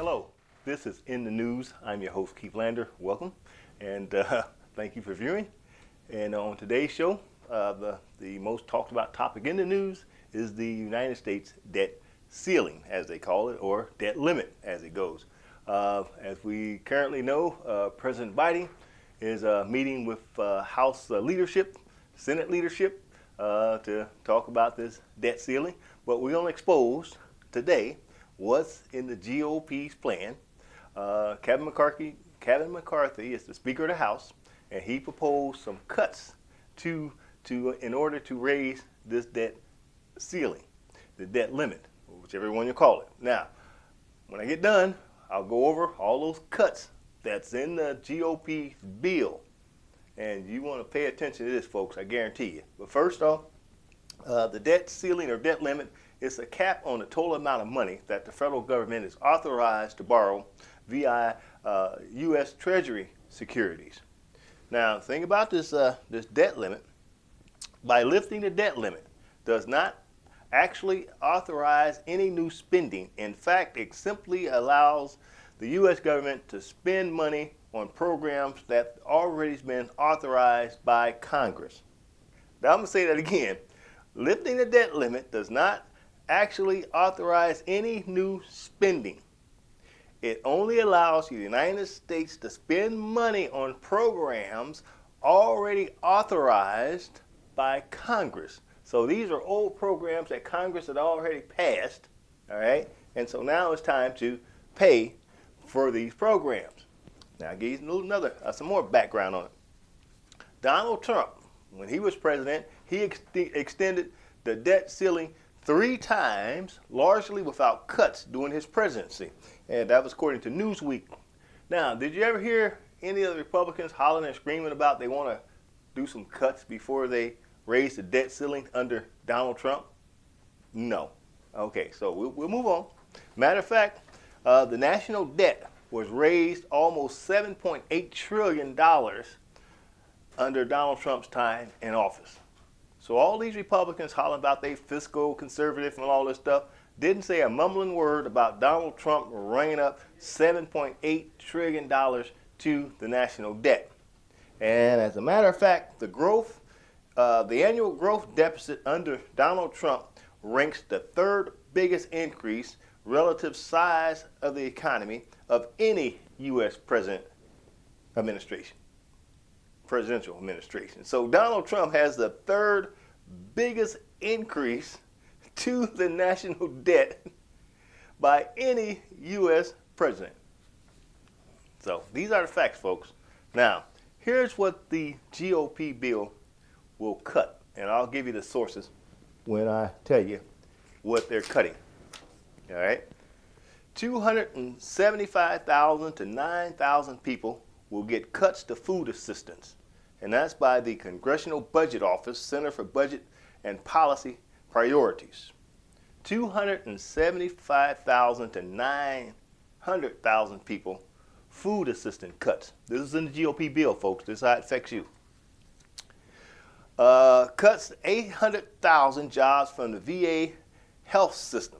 Hello, this is In the News. I'm your host, Keith Lander. Welcome, and thank you for viewing. And on today's show, the most talked about topic in the news is the United States debt ceiling, as they call it, or debt limit, as it goes. As we currently know, President Biden is meeting with House leadership, Senate leadership, to talk about this debt ceiling. But we're going to expose today what's in the GOP's plan. Kevin McCarthy is the Speaker of the House, and he proposed some cuts in order to raise this debt ceiling, the debt limit, whichever one you call it. Now, when I get done, I'll go over all those cuts that's in the GOP bill, and you want to pay attention to this, folks, I guarantee you. But first off, the debt ceiling or debt limit is a cap on the total amount of money that the federal government is authorized to borrow via U.S. Treasury securities. Now, the thing about this debt limit, by lifting the debt limit, does not actually authorize any new spending. In fact, it simply allows the U.S. government to spend money on programs that already been authorized by Congress. Now, I'm going to say that again. Lifting the debt limit does not actually authorize any new spending. It only allows the United States to spend money on programs already authorized by Congress. So these are old programs that Congress had already passed, all right? And so now it's time to pay for these programs. Now, I'll give you some more background on it. Donald Trump, when he was president, he extended the debt ceiling 3 times, largely without cuts during his presidency. And that was according to Newsweek. Now, did you ever hear any of the Republicans hollering and screaming about they want to do some cuts before they raise the debt ceiling under Donald Trump? No. Okay, so we'll move on. Matter of fact, the national debt was raised almost $7.8 trillion under Donald Trump's time in office. So all these Republicans hollering about they fiscal conservative and all this stuff didn't say a mumbling word about Donald Trump bringing up $7.8 trillion to the national debt. And as a matter of fact, the annual growth deficit under Donald Trump ranks the 3rd biggest increase relative size of the economy of any U.S. presidential administration. So Donald Trump has the 3rd biggest increase to the national debt by any U.S. president. So these are the facts, folks. Now, here's what the GOP bill will cut, and I'll give you the sources when I tell you what they're cutting. All right? 275,000 to 9,000 people will get cuts to food assistance, and that's by the Congressional Budget Office Center for Budget and Policy Priorities. 275,000 to 900,000 people, food assistance cuts. This is in the GOP bill, folks. This is how it affects you. Cuts 800,000 jobs from the VA health system.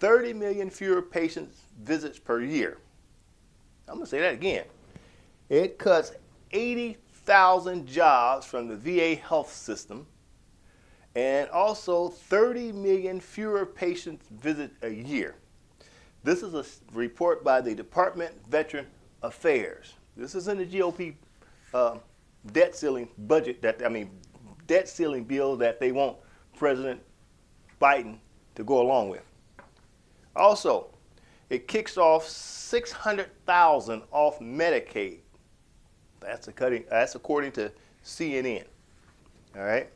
30 million fewer patient visits per year. I'm going to say that again. It cuts 80,000 jobs from the VA health system, and also 30 million fewer patient visits a year. This is a report by the Department of Veteran Affairs. This is in the GOP debt ceiling debt ceiling bill that they want President Biden to go along with. Also, it kicks off 600,000 off Medicaid. That's according to CNN. All right.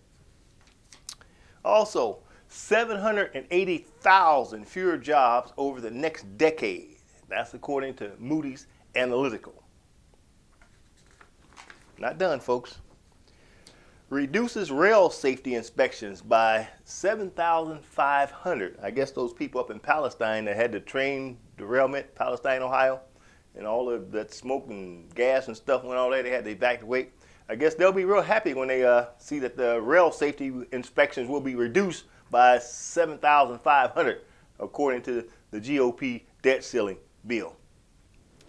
Also, 780,000 fewer jobs over the next decade. That's according to Moody's Analytical. Not done, folks. Reduces rail safety inspections by 7,500. I guess those people up in Palestine that had the train derailment, Palestine, Ohio, and all of that smoke and gas and stuff went all there, they had to evacuate. I guess they'll be real happy when they see that the rail safety inspections will be reduced by 7,500, according to the GOP debt ceiling bill.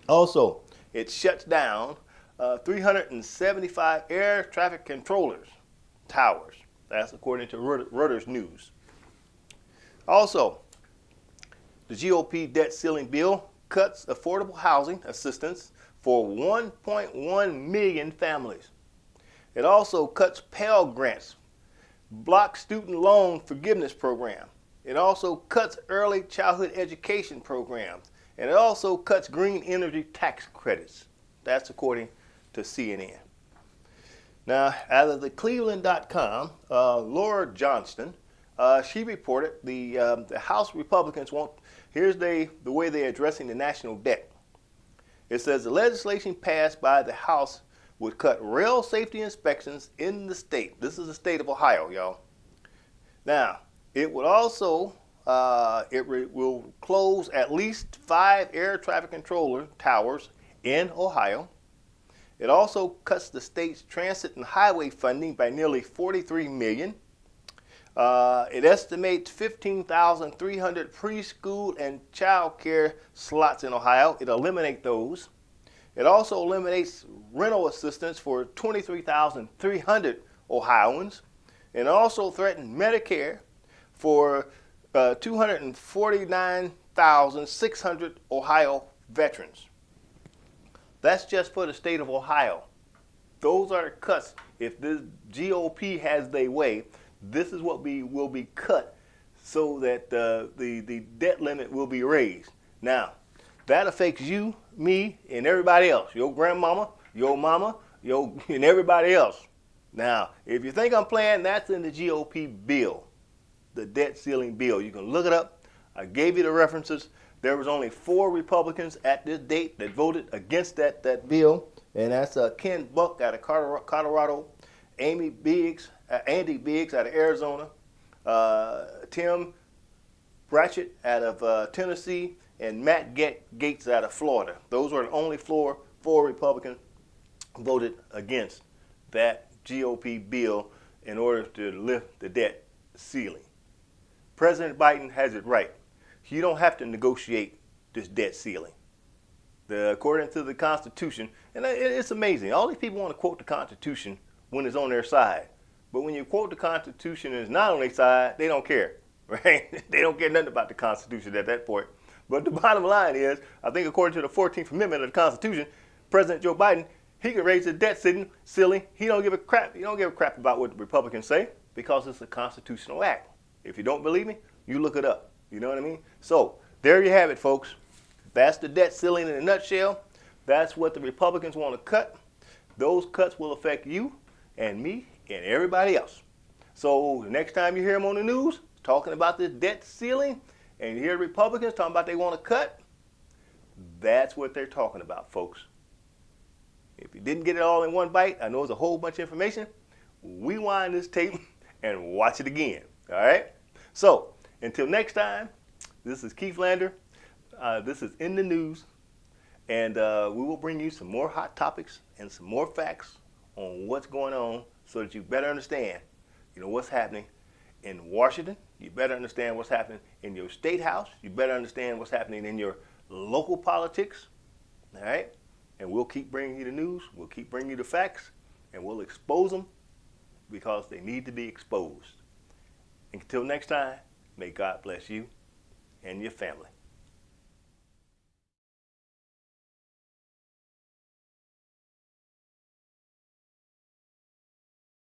Also, it shuts down 375 air traffic controllers towers. That's according to Reuters News. Also, the GOP debt ceiling bill cuts affordable housing assistance for 1.1 million families. It also cuts Pell Grants, blocks student loan forgiveness program. It also cuts early childhood education programs. And it also cuts green energy tax credits. That's according to CNN. Now, out of the Cleveland.com, Laura Johnston, she reported the House Republicans want, here's the way they're addressing the national debt. It says the legislation passed by the House would cut rail safety inspections in the state. This is the state of Ohio, y'all. Now, it would also, will close at least 5 air traffic controller towers in Ohio. It also cuts the state's transit and highway funding by nearly $43 million. It estimates 15,300 preschool and child care slots in Ohio. It eliminates those. It also eliminates rental assistance for 23,300 Ohioans. And also threatened Medicare for 249,600 Ohio veterans. That's just for the state of Ohio. Those are the cuts. If the GOP has their way, this is what will be cut so that the debt limit will be raised. Now, that affects you, me, and everybody else. Your grandmama, your mama, and everybody else. Now, if you think I'm playing, that's in the GOP bill, the debt ceiling bill. You can look it up. I gave you the references. There was only 4 Republicans at this date that voted against that bill, and that's Ken Buck out of Colorado, Andy Biggs out of Arizona, Tim Bratchett out of Tennessee, and Matt Gaetz out of Florida. Those were the only 4 Republicans voted against that GOP bill in order to lift the debt ceiling. President Biden has it right. You don't have to negotiate this debt ceiling. According to the Constitution, and it's amazing, all these people want to quote the Constitution when it's on their side. But when you quote the Constitution and it's not on their side, they don't care, right? They don't care nothing about the Constitution at that point. But the bottom line is, I think according to the 14th Amendment of the Constitution, President Joe Biden, he can raise the debt ceiling. He don't give a crap. He don't give a crap about what the Republicans say because it's a constitutional act. If you don't believe me, you look it up. You know what I mean? So there you have it, folks. That's the debt ceiling in a nutshell. That's what the Republicans want to cut. Those cuts will affect you and me and everybody else. So the next time you hear them on the news talking about this debt ceiling and you hear the Republicans talking about they want to cut, that's what they're talking about, folks. If you didn't get it all in one bite, I know it's a whole bunch of information. Rewind this tape and watch it again. All right? So until next time, this is Keith Lander. This is In the News. And we will bring you some more hot topics and some more facts on what's going on so that you better understand, what's happening in Washington. You better understand what's happening in your state house. You better understand what's happening in your local politics. All right? And we'll keep bringing you the news. We'll keep bringing you the facts. And we'll expose them because they need to be exposed. Until next time, may God bless you and your family.